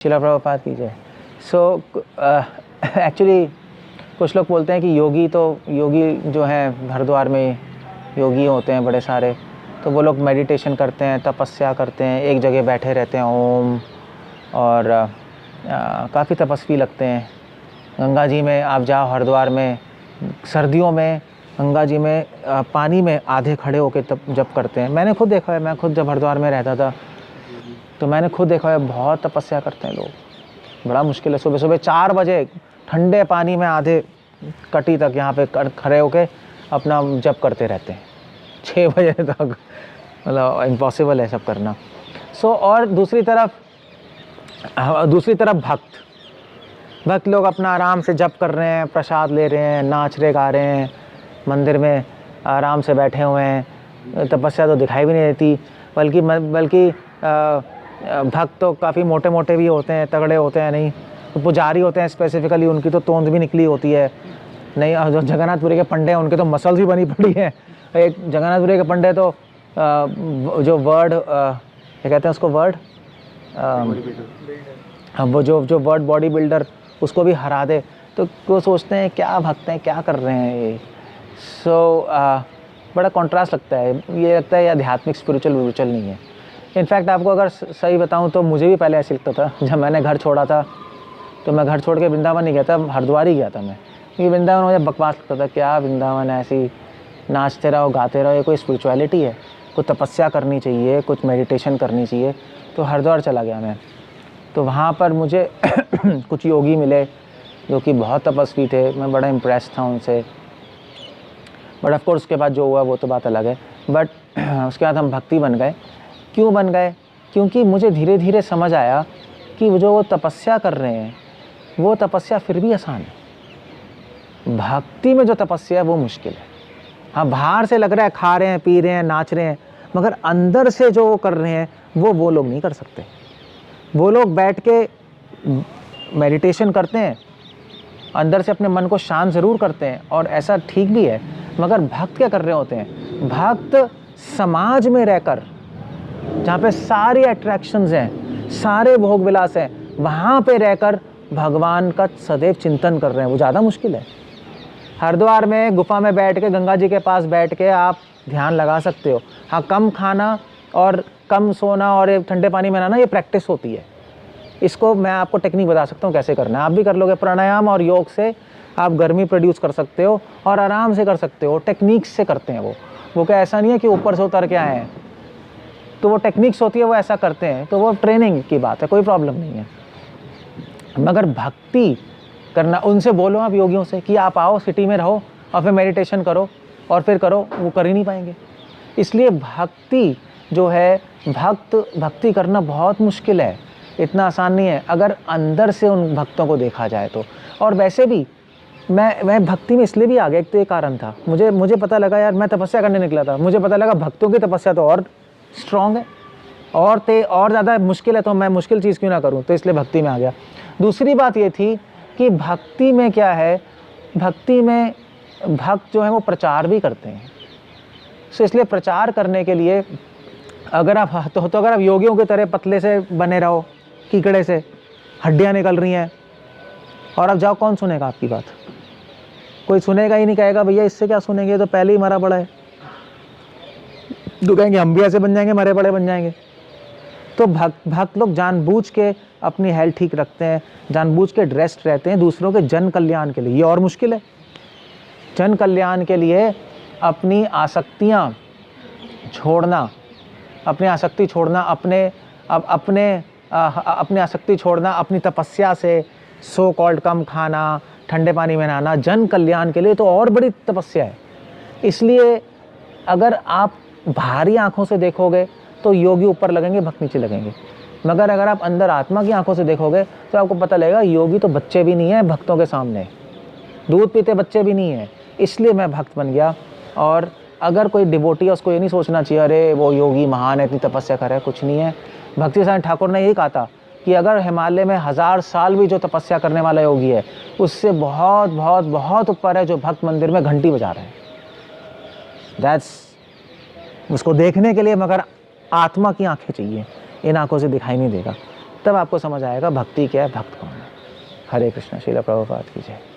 शिला प्रभुपाद की जय। So actually कुछ लोग बोलते हैं कि योगी जो हैं हरिद्वार में योगी होते हैं बड़े सारे, तो वो लोग मेडिटेशन करते हैं, तपस्या करते हैं, एक जगह बैठे रहते हैं ओम, और काफ़ी तपस्वी लगते हैं। गंगा जी में आप जाओ हरिद्वार में, सर्दियों में गंगा जी में पानी में आधे खड़े होकर तप जप करते हैं। मैंने खुद देखा है, मैं खुद जब हरिद्वार में रहता था तो मैंने खुद देखा है, बहुत तपस्या करते हैं लोग, बड़ा मुश्किल है। सुबह सुबह 4 बजे ठंडे पानी में आधे कटी तक यहाँ पे खड़े होके अपना जप करते रहते हैं 6 बजे तक, मतलब इम्पॉसिबल है सब करना। और दूसरी तरफ भक्त लोग अपना आराम से जप कर रहे हैं, प्रसाद ले रहे हैं, नाच रहे गा रहे हैं, मंदिर में आराम से बैठे हुए हैं। तपस्या तो दिखाई भी नहीं देती, बल्कि भक्त तो काफ़ी मोटे मोटे भी होते हैं, तगड़े होते हैं नहीं, तो पुजारी होते हैं स्पेसिफिकली, उनकी तो तोंद भी निकली होती है नहीं। जो जगन्नाथपुरी के पंडे हैं उनके तो मसल्स भी बनी पड़ी हैं। एक जगन्नाथपुरी के पंडे तो जो वर्ड क्या कहते हैं उसको, वर्ड वो जो वर्ड बॉडी बिल्डर, उसको भी हरा दे, तो वो सोचते हैं क्या भक्त हैं, क्या कर रहे हैं ये। बड़ा कॉन्ट्रास्ट लगता है, ये लगता है ये आध्यात्मिक स्पिरिचुअल नहीं है। इनफैक्ट आपको अगर सही बताऊं तो मुझे भी पहले ऐसे लगता था। जब मैंने घर छोड़ा था तो मैं घर छोड़ के वृंदावन नहीं गया था, हरिद्वार ही गया था मैं, क्योंकि वृंदावन मुझे बकवास लगता था। क्या वृंदावन ऐसी नाचते रहो गाते रहो, ये कोई स्पिरिचुअलिटी है? कुछ तपस्या करनी चाहिए, कुछ मेडिटेशन करनी चाहिए। तो हरिद्वार चला गया मैं, तो वहाँ पर मुझे कुछ योगी मिले जो कि बहुत तपस्वी थे, मैं बड़ा इम्प्रेस था उनसे। बट ऑफ कोर्स उसके बाद जो हुआ वो तो बात अलग है। बट उसके बाद हम भक्ति बन गए। क्यों बन गए? क्योंकि मुझे धीरे धीरे समझ आया कि वो तपस्या कर रहे हैं, वो तपस्या फिर भी आसान है। भक्ति में जो तपस्या है वो मुश्किल है। हाँ, बाहर से लग रहा है खा रहे हैं, पी रहे हैं, नाच रहे हैं, मगर अंदर से जो कर रहे हैं वो लोग नहीं कर सकते। वो लोग बैठ के मेडिटेशन करते हैं, अंदर से अपने मन को शांत ज़रूर करते हैं, और ऐसा ठीक भी है, मगर भक्त क्या कर रहे होते हैं? भक्त समाज में रहकर, जहाँ पे सारी अट्रैक्शंस हैं, सारे भोग विलास हैं, वहाँ पे रहकर भगवान का सदैव चिंतन कर रहे हैं, वो ज़्यादा मुश्किल है। हरिद्वार में गुफा में बैठ के, गंगा जी के पास बैठ के आप ध्यान लगा सकते हो। हाँ, कम खाना और कम सोना और ठंडे पानी में नहाना, ये प्रैक्टिस होती है। इसको मैं आपको टेक्निक बता सकता हूँ कैसे करना है, आप भी कर लोगे। प्राणायाम और योग से आप गर्मी प्रोड्यूस कर सकते हो और आराम से कर सकते हो। टेक्निक्स से करते हैं वो क्या ऐसा नहीं है कि ऊपर से उतर के आए हैं, तो वो टेक्निक्स होती है, वो ऐसा करते हैं, तो वो ट्रेनिंग की बात है, कोई प्रॉब्लम नहीं है। मगर भक्ति करना, उनसे बोलो आप योगियों से कि आप आओ सिटी में रहो और फिर मेडिटेशन करो और फिर करो, वो कर ही नहीं पाएंगे। इसलिए भक्ति जो है, भक्ति करना बहुत मुश्किल है, इतना आसान नहीं है अगर अंदर से उन भक्तों को देखा जाए तो। और वैसे भी मैं भक्ति में इसलिए भी आ गया, एक तो ये कारण था, मुझे पता लगा यार, मैं तपस्या करने निकला था, मुझे पता लगा भक्तों की तपस्या तो और स्ट्रॉन्ग है और ज़्यादा मुश्किल है, तो मैं मुश्किल चीज़ क्यों ना करूं, तो इसलिए भक्ति में आ गया। दूसरी बात ये थी कि भक्ति में क्या है, भक्ति में भक्त जो है वो प्रचार भी करते हैं। सो इसलिए प्रचार करने के लिए अगर आप योगियों की तरह पतले से बने रहो, कीकड़े से हड्डियाँ निकल रही हैं, और अब जाओ, कौन सुनेगा आपकी बात? कोई सुनेगा ही नहीं, कहेगा भैया इससे क्या सुनेंगे, तो पहले ही मरा पड़ा है। तो कहेंगे हम भी ऐसे बन जाएंगे, मरे पड़े बन जाएंगे। तो भक्त लोग जानबूझ के अपनी हेल्थ ठीक रखते हैं, जानबूझ के ड्रेस्ड रहते हैं दूसरों के जन कल्याण के लिए। ये और मुश्किल है, जन कल्याण के लिए अपनी आसक्तियाँ छोड़ना, अपनी आसक्ति छोड़ना अपनी तपस्या से, सो कॉल्ड कम खाना, ठंडे पानी में नहाना, जन कल्याण के लिए तो और बड़ी तपस्या है। इसलिए अगर आप बाहरी आंखों से देखोगे तो योगी ऊपर लगेंगे, भक्त नीचे लगेंगे, मगर अगर आप अंदर आत्मा की आंखों से देखोगे तो आपको पता लगेगा योगी तो बच्चे भी नहीं है भक्तों के सामने, दूध पीते बच्चे भी नहीं है। इसलिए मैं भक्त बन गया। और अगर कोई डिवोटी है उसको ये नहीं सोचना चाहिए अरे वो योगी महान है, इतनी तपस्या कर रहा है, कुछ नहीं है। भक्ति सागर ठाकुर ने यही कहा था कि अगर हिमालय में 1000 साल भी जो तपस्या करने वाला योगी है, उससे बहुत बहुत बहुत ऊपर है जो भक्त मंदिर में घंटी बजा रहे हैं। दैट्स, उसको देखने के लिए मगर आत्मा की आंखें चाहिए, इन आंखों से दिखाई नहीं देगा। तब आपको समझ आएगा भक्ति क्या है, भक्त कौन है। हरे कृष्ण। श्रील प्रभुपाद की जय।